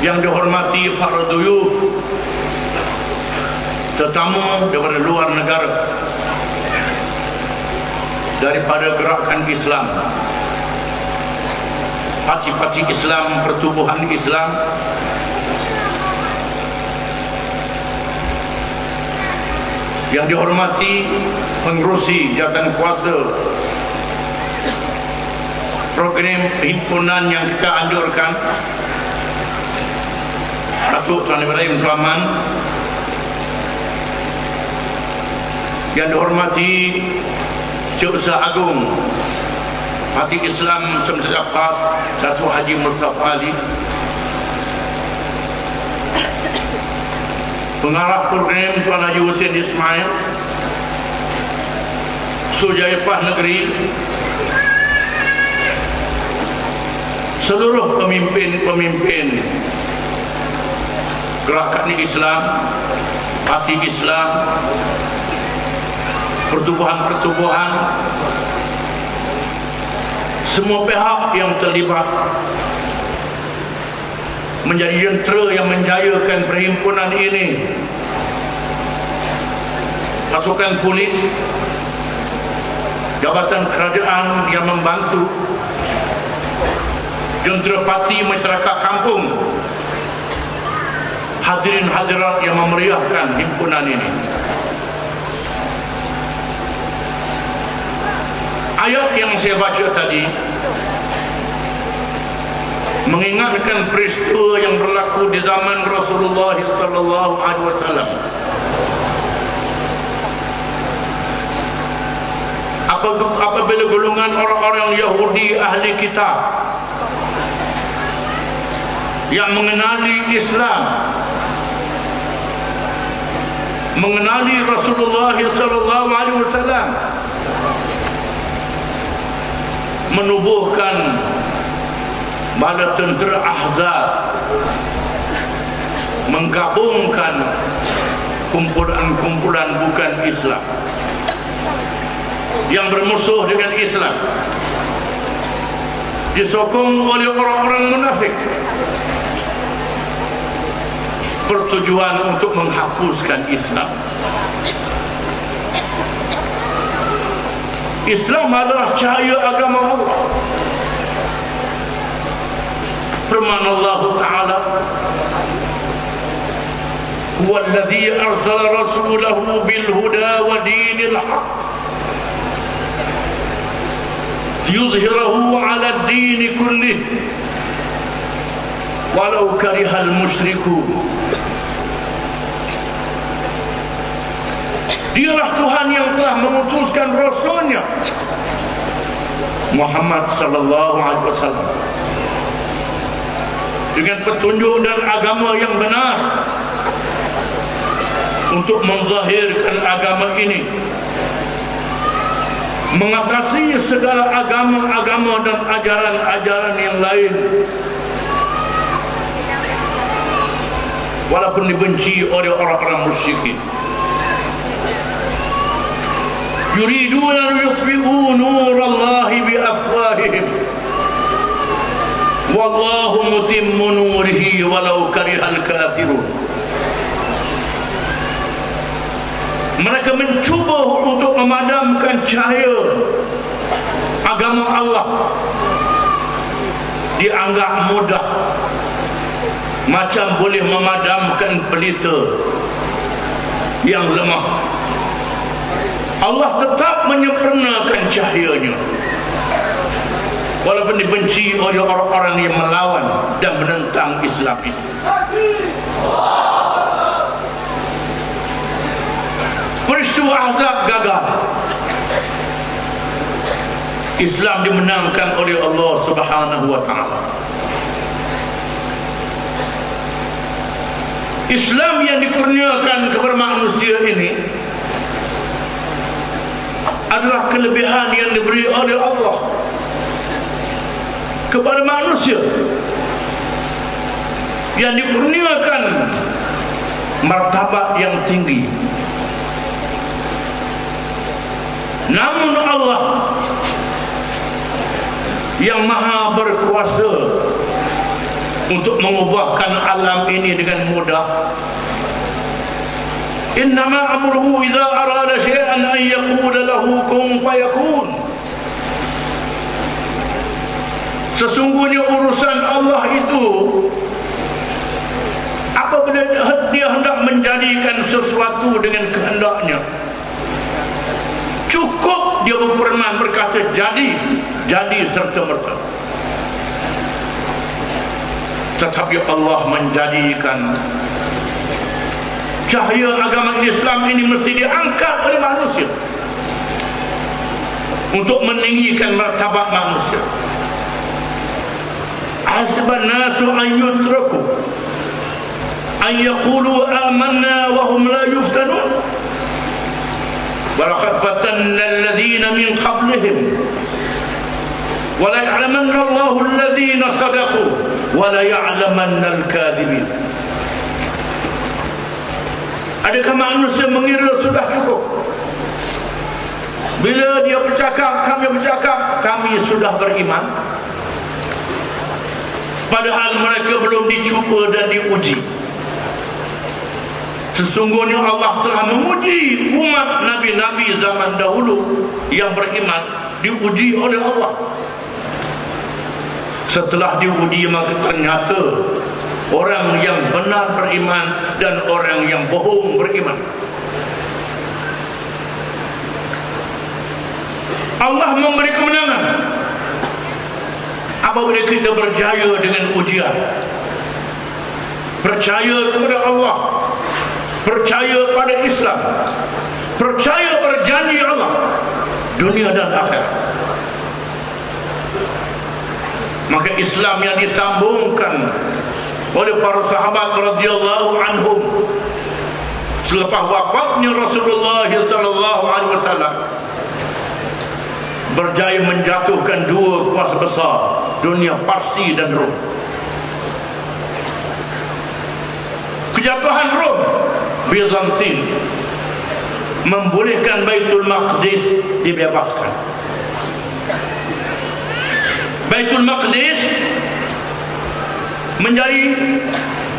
Yang dihormati para duyuf, tetamu daripada luar negara, daripada gerakan Islam, parti-parti Islam, pertubuhan Islam, yang dihormati pengerusi jawatan kuasa program himpunan yang kita anjurkan, Datuk Tuan Ibrahim Tuaman, yang dihormati Cik Ustaz Agung Parti Islam Semasa PAS Datuk Haji Mustafa Ali, pengarah program Tuan Haji Hussein Ismail, Sujaipah Negeri, seluruh pemimpin-pemimpin gerakan Islam, parti Islam, pertubuhan-pertubuhan, semua pihak yang terlibat menjadi jentera yang menjayakan perhimpunan ini, pasukan polis, jabatan kerajaan yang membantu, jentera parti masyarakat kampung, hadirin hadirat yang memeriahkan himpunan ini. Ayat yang saya baca tadi mengingatkan peristiwa yang berlaku di zaman Rasulullah sallallahu alaihi wasallam. Apabila golongan orang-orang Yahudi ahli kitab yang mengenali Islam, mengenali Rasulullah sallallahu alaihi wasallam, menubuhkan bala tentera Ahzab, menggabungkan kumpulan-kumpulan bukan Islam yang bermusuh dengan Islam, disokong oleh orang-orang munafik, bertujuan untuk menghapuskan Islam. Islam adalah cahaya agama Allah. Firman Allah Ta'ala, huwa alladhi arsala rasulahu bil huda wa dinil haq yuzhirahu ala ad-din kullih walau karihal musyrikun. Dialah Tuhan yang telah mengutuskan Rasulnya Muhammad sallallahu alaihi wasallam dengan petunjuk dan agama yang benar untuk menzahirkan agama ini, mengatasi segala agama-agama dan ajaran-ajaran yang lain, walaupun dibenci oleh orang-orang musyrikin. Yuriduna yutfi'u nurallahi biafwahihim wallahu mutimmu nurihi walau karihal kafirun. Mereka mencuba untuk memadamkan cahaya agama Allah, dianggap mudah, macam boleh memadamkan pelita yang lemah. Allah tetap menyempurnakan cahayanya walaupun dibenci oleh orang-orang yang melawan dan menentang Islam ini. Peristiwa Ahzab gagal. Islam dimenangkan oleh Allah Subhanahu wa taala. Islam yang dikurniakan kepada manusia ini adalah kelebihan yang diberi oleh Allah kepada manusia, yang dikurniakan martabat yang tinggi. Namun Allah yang maha berkuasa untuk mengubahkan alam ini dengan mudah. Innama amruhu idza arada syai'an an yaqula lahu kun fayakun. Sesungguhnya urusan Allah itu, apabila dia hendak menjadikan sesuatu dengan kehendaknya, cukup dia berfirman, berkata jadi serta-merta. Tetapi Allah menjadikan cahaya agama Islam ini mesti diangkat oleh manusia untuk meninggikan martabat manusia. Hasban nasu an yutraku an yaqulu amanna wa hum la yuftanun. Walaqad fatanna alladhina min qablihim wa la ya'lamanna Allahu alladhina sadaqu wa la ya'lamanna al-kadhibin. Adakah manusia mengira sudah cukup? Bila dia bercakap, kami sudah beriman, padahal mereka belum dicuba dan diuji. Sesungguhnya Allah telah menguji umat Nabi-Nabi zaman dahulu yang beriman, diuji oleh Allah. Setelah diuji, maka ternyata orang yang benar beriman dan orang yang bohong beriman. Allah memberi kemenangan apabila kita berjaya dengan ujian. Percaya kepada Allah, percaya pada Islam, percaya pada janji Allah dunia dan akhirat. Maka Islam yang disambungkan oleh para sahabat radhiyallahu anhum selepas wafatnya Rasulullah sallallahu alaihi wasallam berjaya menjatuhkan dua kuasa besar dunia, Parsi dan Rom. Kejatuhan Rom, Bizantin, membolehkan Baitul Maqdis dibebaskan. Baitul Maqdis menjadi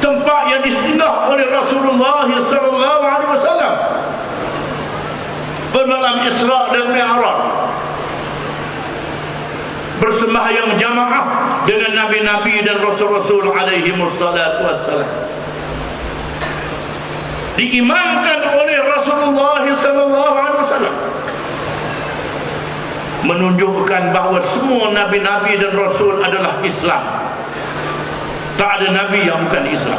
tempat yang disinggah oleh Rasulullah sallallahu alaihi wasallam bermalam Isra dan Mi'raj, bersembahyang jamaah dengan nabi-nabi dan rasul-rasul alaihi wassalatu wassalam, diimamkan oleh Rasulullah sallallahu alaihi wasallam, menunjukkan bahawa semua nabi-nabi dan rasul adalah Islam. Tak ada nabi yang bukan Islam.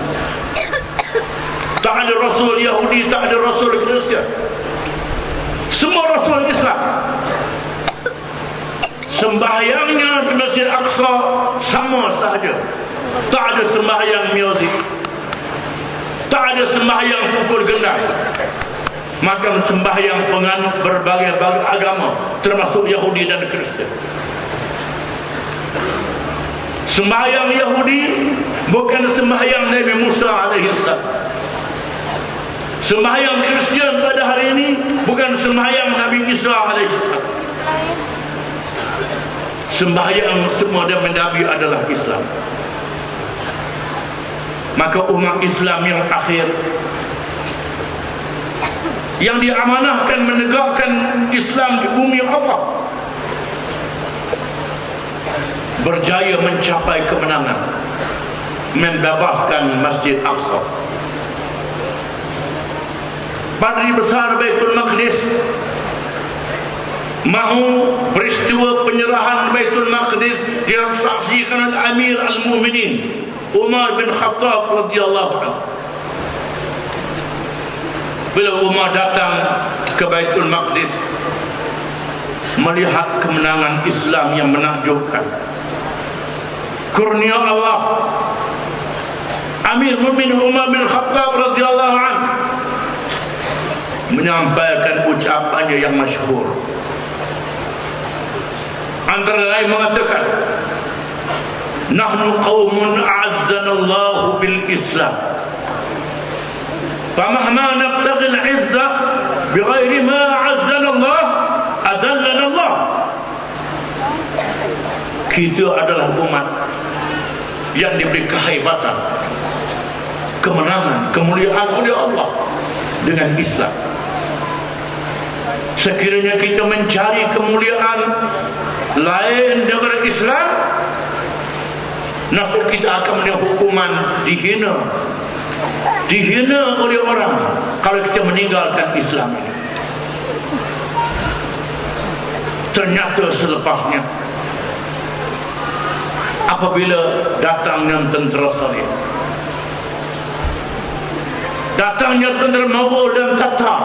Tak ada rasul Yahudi, tak ada rasul Kristian. Semua rasul Islam. Sembahyangnya di Masjid Aqsa sama sahaja. Tak ada sembahyang muzik, tak ada sembahyang pukul gendang. Maka sembahyang penganut berbagai agama, termasuk Yahudi dan Kristian. Sembahyang Yahudi bukan sembahyang Nabi Musa alaihissalam. Sembahyang Kristian pada hari ini bukan sembahyang Nabi Isa alaihissalam. Sembahyang semua Nabi adalah Islam. Maka umat Islam yang akhir, yang diamanahkan menegakkan Islam di bumi Allah, berjaya mencapai kemenangan, membebaskan Masjid Aqsa. Padri besar Baitul Maqdis mahu peristiwa penyerahan Baitul Maqdis disaksikan oleh Amir Al-Mu'minin Umar bin Khattab radhiyallahu anhu. Bila Umar datang ke Baitul Maqdis, melihat kemenangan Islam yang menakjubkan, kurnia Allah, Amir Mu'minin Umar bin Khattab radhiyallahu anhu menyampaikan ucapannya yang masyhur. Antara lain mengatakan, nahnu qaumun a'azzana Allah bil Islam, famahma nabtaghi al-'izza bighairi ma a'azzana Allah adallana Allah. Kita adalah umat yang diberi kehebatan, kemenangan, kemuliaan oleh Allah dengan Islam. Sekiranya kita mencari kemuliaan lain daripada Islam, nasib kita akan mendapat hukuman dihina oleh orang kalau kita meninggalkan Islam ini. Ternyata selepasnya, apabila datangnya tentera Salib, datangnya tentera Mogol dan Tatar,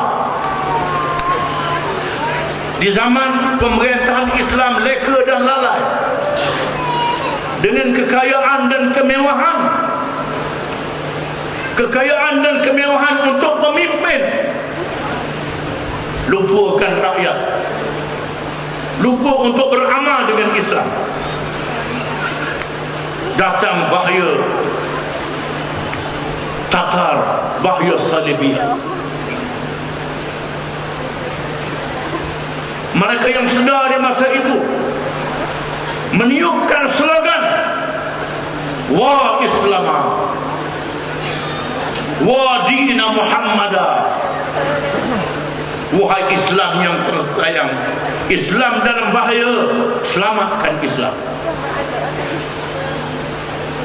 di zaman pemerintahan Islam leka dan lalai, dengan kekayaan dan kemewahan untuk pemimpin, lupakan rakyat, lupa untuk beramal dengan Islam. Datang bahaya Tatar, bahaya Salibiyah. Mereka yang sedar di masa itu meniupkan slogan wa Islama wa dina Muhammada, wahai Islam yang tersayang, Islam dalam bahaya, selamatkan Islam.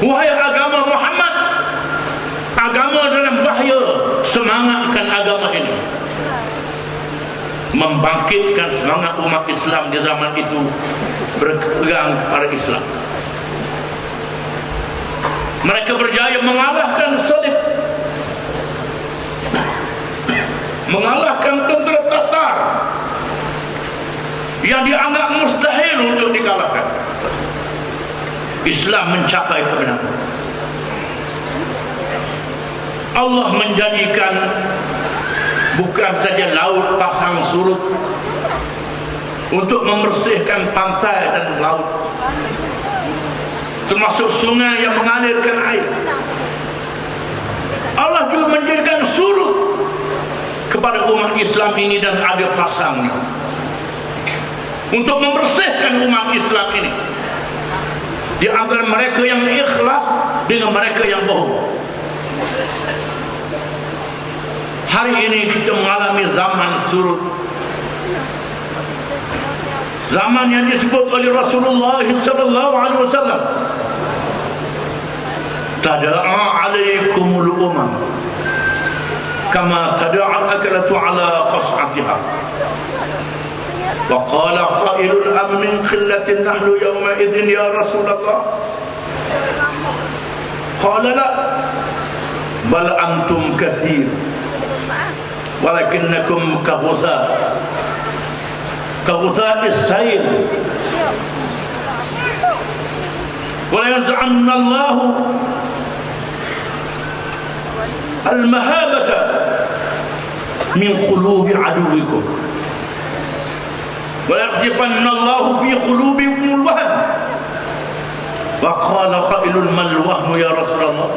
Wahai agama Muhammad, agama dalam bahaya, semangatkan agama ini. Membangkitkan semangat umat Islam di zaman itu berpegang kepada Islam. Mereka berjaya mengalahkan Salib, mengalahkan tentera Tatar yang dianggap mustahil untuk dikalahkan. Islam mencapai kebenaran. Allah menjadikan bukan saja laut pasang surut untuk membersihkan pantai dan laut, termasuk sungai yang mengalirkan air. Allah juga menjadikan surut kepada umat Islam ini dan ada pasangnya untuk membersihkan umat Islam ini di antara mereka yang ikhlas dengan mereka yang bohong. Hari ini kita mengalami zaman surut, zaman yang disebut oleh Rasulullah SAW, tada'a alaikumul umam kama tada'al akalatu ala qas'atiha. وقال قائل أم من قلة نحن يومئذ يا رسول الله؟ قال لا بل أنتم كثير ولكنكم كغثاء السيل ولا ينزعن الله المهابة من قلوب عدوكم وَلَيَقْذِفَنَّ اللَّهُ فِي قُلُوبِكُمُ الْوَهْنَ. وَقَالَ قَائِلٌ مَا الْوَهْنُ يَا رَسُولَ اللَّهِ؟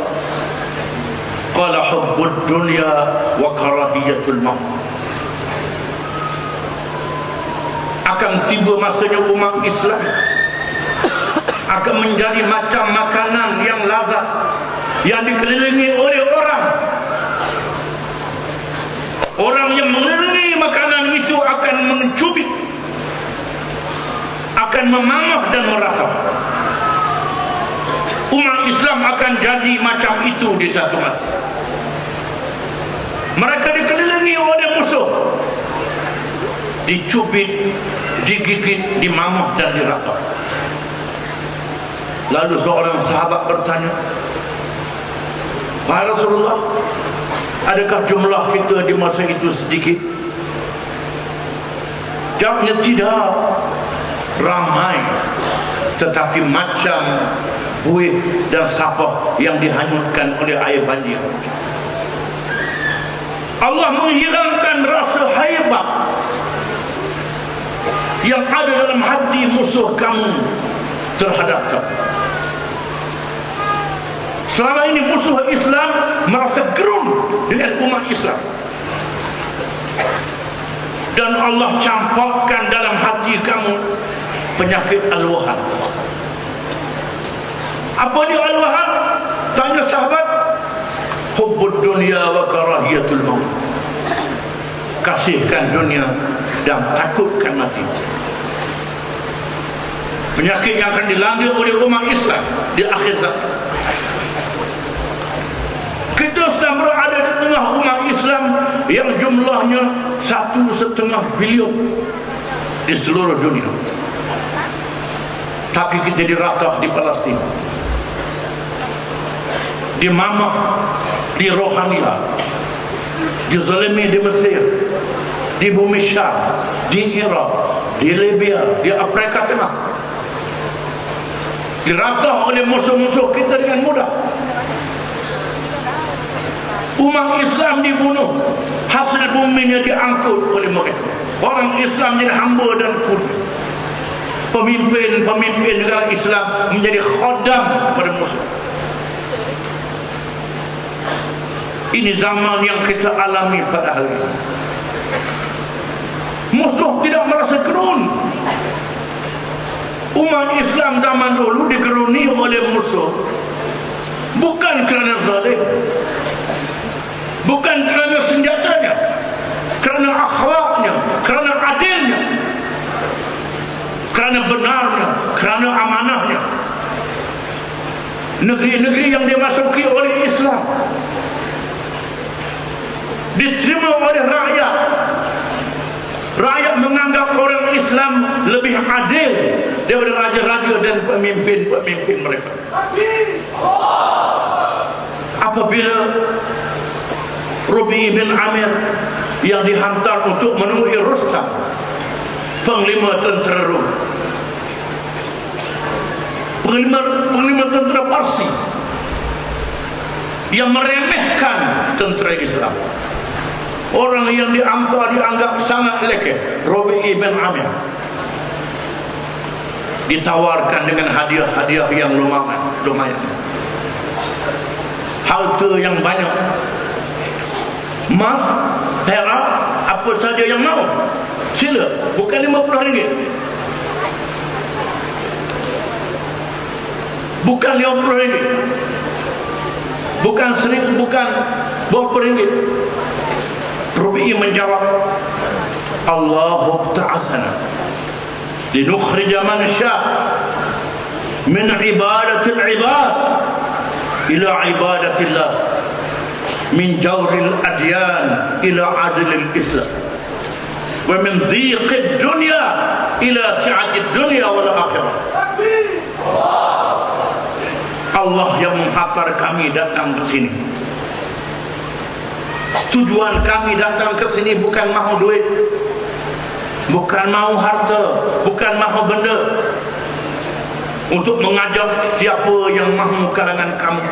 قَالَ حُبُّ الدُّنْيَا وَكَرَاهِيَةُ الْمَوْتِ. Akan tiba masanya umat Islam akan menjadi macam makanan yang lazat yang dikelilingi oleh orang yang mengelilingi makanan itu akan mencubit, akan memamah dan meratap. Umat Islam akan jadi macam itu di satu masa. Mereka dikelilingi oleh musuh, dicubit, digigit, dimamah dan diratap. Lalu seorang sahabat bertanya, "Wahai Rasulullah, adakah jumlah kita di masa itu sedikit?" Jawabnya, tidak, ramai, tetapi macam buih dan sapah yang dihanyutkan oleh air banjir. Allah menghilangkan rasa haibat yang ada dalam hati musuh kamu terhadap kamu. Selama ini musuh Islam merasa gerun dengan umat Islam, dan Allah campakkan dalam hati kamu penyakit al-wahan. Apa dia Al-Wahhab? Tanya sahabat. Hubbud dunya wa karahiyatul maut. Kasihkan dunia dan takutkan mati. Penyakit yang akan dilanda oleh umat Islam di akhir zaman. Kita sedang berada di tengah umat Islam yang jumlahnya 1,5 bilion di seluruh dunia. Tapi kita diratah di Palestin, di Mamah, di Rohania, dizalimi di Mesir, di bumi Syam, di Iraq, di Libya, di Afrika Tengah. Diratah oleh musuh-musuh kita dengan mudah. Umat Islam dibunuh, hasil buminya diangkut oleh mereka. Orang Islam jadi hamba dan kuli. Pemimpin negara Islam menjadi khodam pada musuh. Ini zaman yang kita alami pada hari ini. Musuh tidak merasa gerun. Umat Islam zaman dulu digeruni oleh musuh bukan kerana zalim, bukan kerana senjatanya, kerana akhlaknya, kerana adilnya, kerana benarnya, kerana amanahnya. Negeri-negeri yang dimasuki oleh Islam diterima oleh rakyat. Rakyat menganggap orang Islam lebih adil daripada raja-raja dan pemimpin-pemimpin mereka. Apabila Rubi bin Amir yang dihantar untuk menemui Rustam, panglima tentera Rom, panglima tentera Parsi, yang meremehkan tentera Islam. Orang yang dianggap sangat lekeh, Rubi bin Amir, ditawarkan dengan hadiah-hadiah yang lumayan, harta yang banyak, emas, perak, apa saja yang mau, sila. Bukan RM50, bukan RM50, bukan RM1,000, bukan berapa ringgit. Rubi menjawab, Allahu ta'athana linukhrija man syaa min ibadatil ibad ila ibadatillah, min jawril adyan ila adlil islam, wa min dhiqid dunya ila si'atid dunya wal akhirah. Allah yang menghantar kami datang ke sini. Tujuan kami datang ke sini bukan mahu duit, bukan mahu harta, bukan mahu benda, untuk mengajak siapa yang mahu kalangan kamu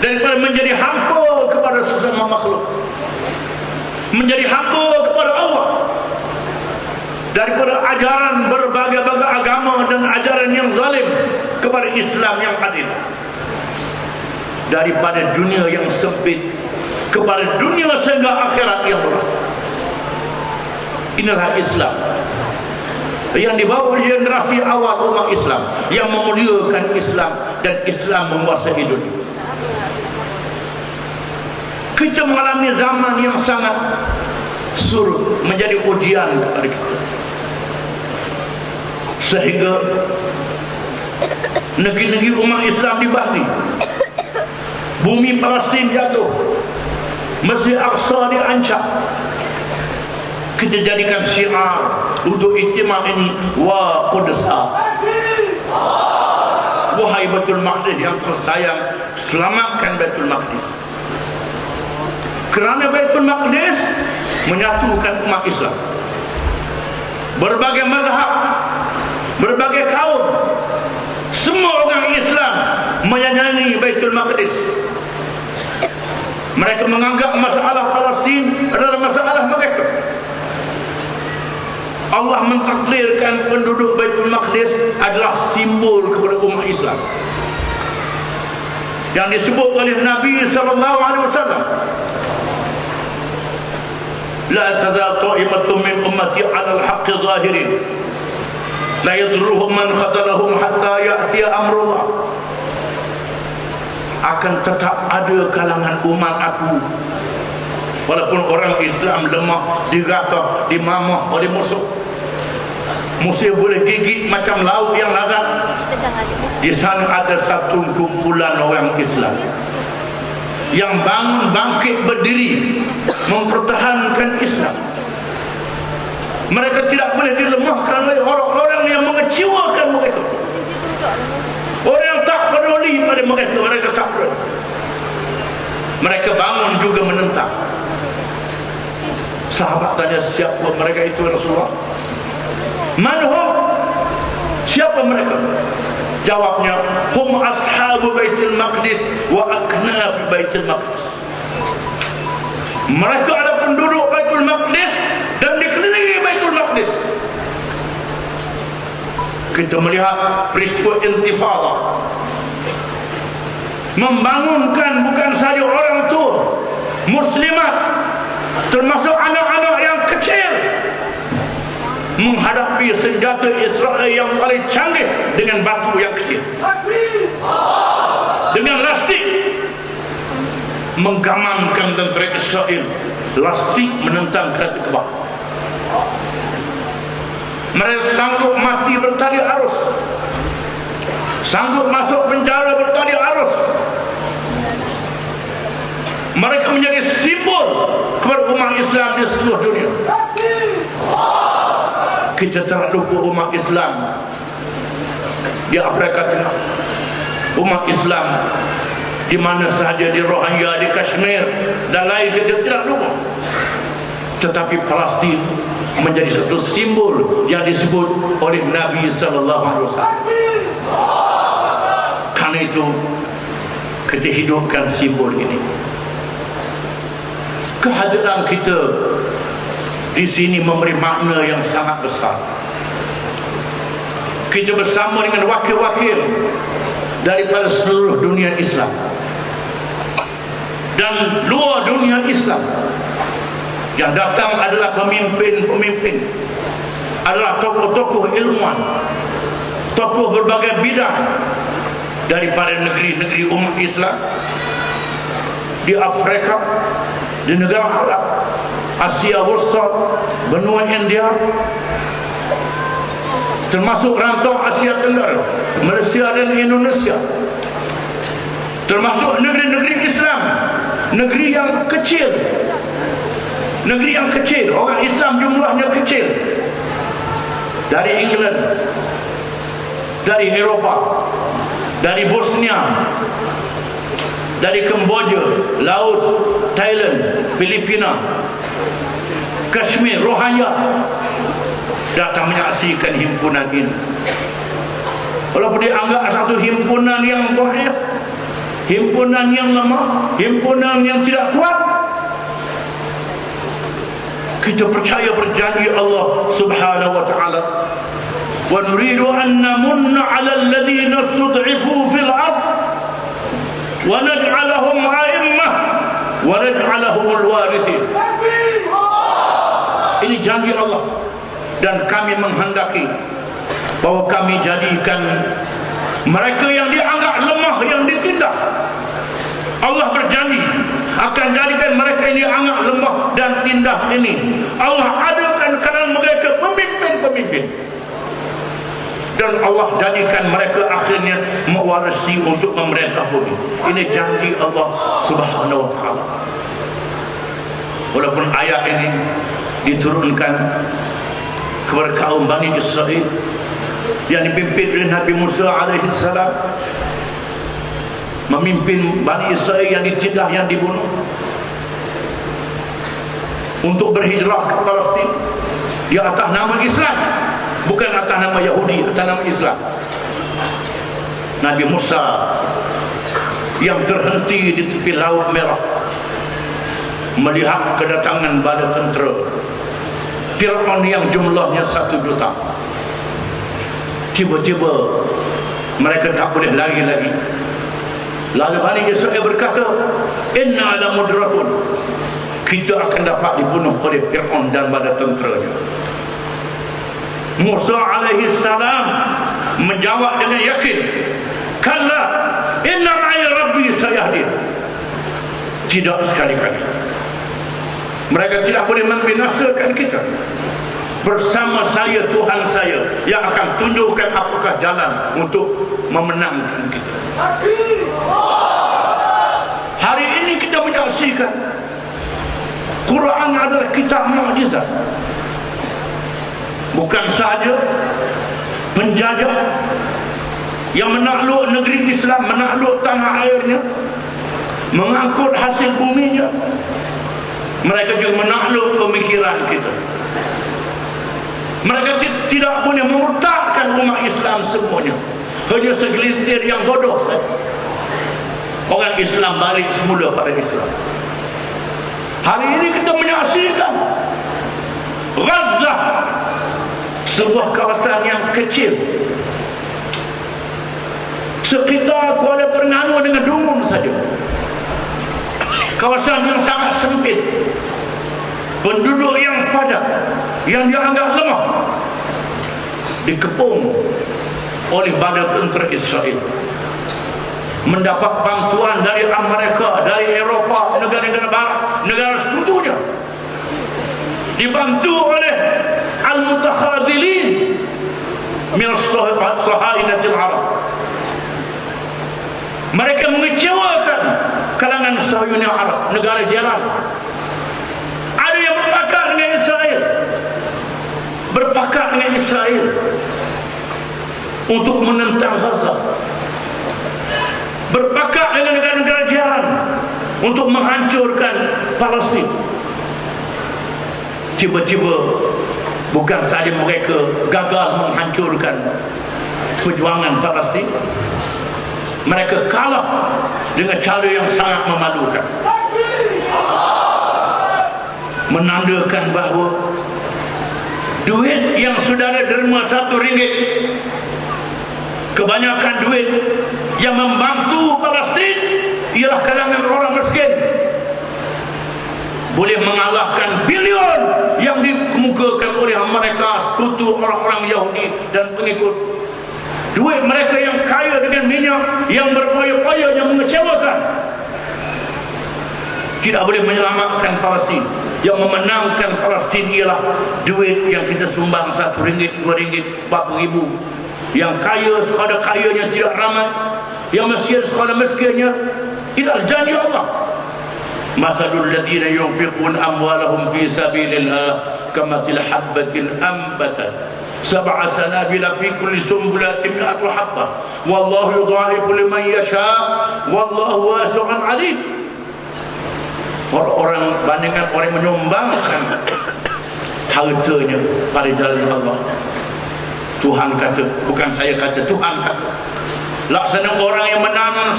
daripada menjadi hamba kepada sesama makhluk, menjadi hamba kepada Allah, daripada ajaran berbagai-bagai agama dan ajaran yang zalim kepada Islam yang adil, daripada dunia yang sempit kepada dunia sehingga akhirat yang luas. Inilah Islam yang dibawa oleh generasi awal umat Islam yang memuliakan Islam, dan Islam menguasai dunia. Kita mengalami zaman yang sangat suruh, menjadi ujian kepada kita, sehingga negeri-negeri umat Islam dibahagi. Bumi Palestin jatuh, Masjid Aqsa diancam. Kita jadikan syiar untuk istimewa ini, wa Qudsa, wahai Baitul Maqdis yang tersayang, selamatkan Baitul Maqdis. Kerana Baitul Maqdis menyatukan umat Islam, berbagai mazhab, berbagai kaum, semua orang Islam menyayangi Baitul Maqdis. Mereka menganggap masalah Palestin adalah masalah mereka. Allah mentakdirkan penduduk Baitul Maqdis adalah simbol kepada umat Islam, yang disebut oleh Nabi SAW, la tazal qa'imatun min ummati 'ala al-haqqi zahirin la yadurruhum man khadalahum hatta ya'tiya amrullah. Akan tetap ada kalangan umat aku, walaupun orang Islam lemah, digatah, dimamah oleh musuh. Musuh boleh gigit macam lauk yang lazat. Di sana ada satu kumpulan orang Islam yang bangun bangkit berdiri mempertahankan Islam. Mereka tidak boleh dilemahkan oleh orang-orang yang mengecewakan mereka. Orang yang tak peduli pada mereka, mereka tak peduli. Mereka bangun juga menentang. Sahabat tanya, siapa mereka itu Rasulullah? Manhum? Siapa mereka? Jawabnya, hum ashabu Baitul Maqdis wa aknaf Baitul Maqdis. Mereka ada penduduk Baitul Maqdis dan dikelilingi Baitul Maqdis. Kita melihat peristiwa intifada, membangunkan bukan saja orang tua muslimat, termasuk anak-anak yang kecil, menghadapi senjata Israel yang paling canggih dengan batu yang kecil, dengan lastik, menggamankan tentera Israel. Lastik menentang kereta kebak. Mereka sanggup mati bertali arus, sanggup masuk penjara bertali arus. Mereka menjadi simbol kepada umat Islam di seluruh dunia. Kita tak lupa umat Islam di Afrika Tengah, umat Islam di mana sahaja, di Rohingya, di Kashmir dan lain, kita tidak lupa. Tetapi Palestin menjadi satu simbol yang disebut oleh Nabi sallallahu alaihi wasallam. Karena itu kita hidupkan simbol ini. Kehadiran kita di sini memberi makna yang sangat besar. Kita bersama dengan wakil-wakil daripada seluruh dunia Islam dan luar dunia Islam. Yang datang adalah pemimpin-pemimpin, adalah tokoh-tokoh ilmuwan, tokoh berbagai bidang daripada negeri-negeri umat Islam di Afrika, di negara Arab, Asia Wusta, benua India, termasuk rantau Asia Tenggara, Malaysia dan Indonesia, termasuk negeri-negeri Islam, negeri yang kecil, negeri yang kecil, orang Islam jumlahnya kecil, dari England, dari Eropah, dari Bosnia, dari Kamboja, Laos, Thailand, Filipina, Kashmir, Rohingya, datang menyaksikan himpunan ini. Walaupun dianggap satu himpunan yang dhaif, himpunan yang lemah, himpunan yang tidak kuat, kita percaya berjanji Allah Subhanahu wa taala, wa nuridu an namunna 'ala alladhina istud'ifu fil ard wa naj'alahum a'immah wa naj'alahum al-warithin. Ini janji Allah, dan kami menghendaki bahwa kami jadikan mereka yang dianggap lemah, yang ditindas, Allah berjanji akan jadikan mereka ini anggap lemah dan tindas ini, Allah adakan kalangan mereka pemimpin-pemimpin, dan Allah jadikan mereka akhirnya mewarisi untuk memerintah bumi. Ini janji Allah Subhanahu wa taala. Walaupun ayat ini diturunkan kepada kaum Bani Israel yang dipimpin oleh Nabi Musa alaihi salam, memimpin Bani Israel yang ditindas, yang dibunuh, untuk berhijrah ke Palestin di atas nama Islam, bukan atas nama Yahudi, atas nama Islam. Nabi Musa yang terhenti di tepi Laut Merah melihat kedatangan bala tentera Fir'aun yang jumlahnya 1 juta. Tiba-tiba mereka tak boleh lari lagi. Lalu Bani Israel berkata, inna la mudrakun, kita akan dapat dibunuh oleh Fir'aun dan bala tenteranya. Musa alaihi salam menjawab dengan yakin, kalla inna ma'i rabbi sayahdin. Tidak sekali-kali. Mereka tidak boleh membinasakan kita. Bersama saya Tuhan saya yang akan tunjukkan apakah jalan untuk memenangkan kita. Hari ini kita menyaksikan Quran adalah kitab mukjizat. Bukan sahaja penjajah yang menakluk negeri Islam, menakluk tanah airnya, mengangkut hasil buminya, mereka juga menakluk pemikiran kita. Mereka tidak boleh memurtadkan umat Islam semuanya. Hanya segelintir yang bodoh saja. Orang Islam balik semula pada Islam. Hari ini kita menyaksikan Gaza, sebuah kawasan yang kecil sekitar Kuala Terengganu dengan Dungun saja. Kawasan yang sangat sempit, penduduk yang padat, yang dianggap lemah, dikepung oleh badan tentera Israel. Mendapat bantuan dari Amerika, dari Eropah, negara-negara barat, negara sekutunya, dibantu oleh al-mutakhadhilin min sahainatil Arab. Mereka mengecewakan kalangan Sahayuni Arab, negara jiran. Ada yang berpakat dengan Israel, berpakat dengan Israel untuk menentang Gaza, berpakat dengan negara-negara jiran untuk menghancurkan Palestin. Tiba-tiba bukan saja mereka gagal menghancurkan perjuangan Palestin, mereka kalah dengan cara yang sangat memalukan. Menandakan bahawa duit yang saudara derma RM1, kebanyakan duit yang membantu Palestin ialah kalangan orang miskin, boleh mengalahkan bilion yang dikemukakan oleh mereka sekutu orang-orang Yahudi dan pengikut. Duit mereka yang kaya dengan minyak, yang berpaya-paya, yang mengecewakan, tidak boleh menyelamatkan Palestin. Yang memenangkan Palestin ialah duit yang kita sumbang RM1, RM2, RM40,000. Yang kaya sekadar kayanya tidak ramai, yang miskin sekadar miskinnya. Inilah janji Allah. Mathalul ladzina yunfiquna amwalahum fi sabilillah kamathil habbatin ambatat sab'a sanabila fi kulli sunbulatin mi'atu habbah wallahu yudha'ifu liman yasha wallahu wasi'un 'alim. Orang bandingkan orang menyumbangkan hartanya pada jalan Allah. Tuhan kata, bukan saya kata, Tuhan kata. Laksana orang yang menanam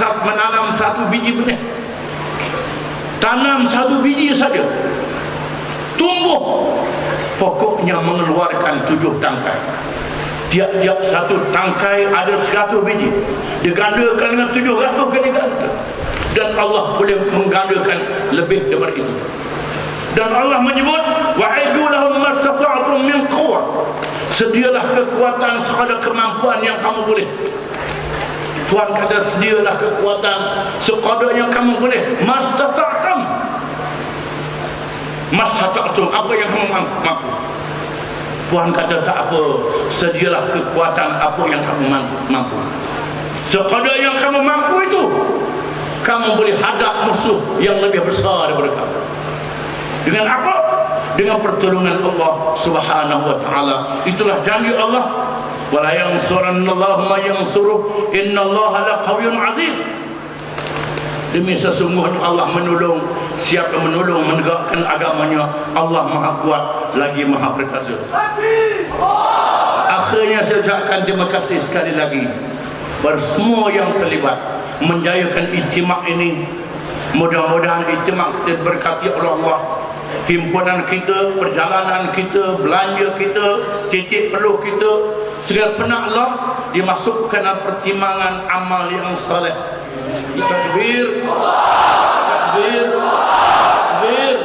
satu biji benih, tanam satu biji saja, tumbuh, pokoknya mengeluarkan 7 tangkai. Tiap-tiap satu tangkai ada 100 biji, digandakan dengan 700 kali ganda. Dan Allah boleh menggandakan lebih daripada itu. Dan Allah menyebut, wa'idu lahum mastata'tum min quwwah, sedialah kekuatan sekadar kemampuan yang kamu boleh. Tuhan kata sedialah kekuatan sekadar yang kamu boleh. Mastata'tum, apa yang kamu mampu. Tuhan kata tak apa, sedialah kekuatan apa yang kamu mampu. Sekadar yang kamu mampu itu, kamu boleh hadap musuh yang lebih besar daripada kamu. Dengan apa? Dengan pertolongan Allah Subhanahu wa taala. Itulah janji Allah. Wala yansurannallahu man yansuruh, innallaha laqawiyyun aziz. Demi sesungguhnya Allah menolong siapa menolong menegakkan agamanya. Allah Maha Kuat lagi Maha Perkasa. Akhirnya saya ucapkan terima kasih sekali lagi kepada semua yang terlibat menjayakan ijtima' ini. Mudah-mudahan ijtima' kita berkati oleh Allah. Himpunan kita, perjalanan kita, belanja kita, titik peluh kita, segala penaklah dimasukkan dalam pertimbangan amal yang saleh. Takbir, takbir, takbir.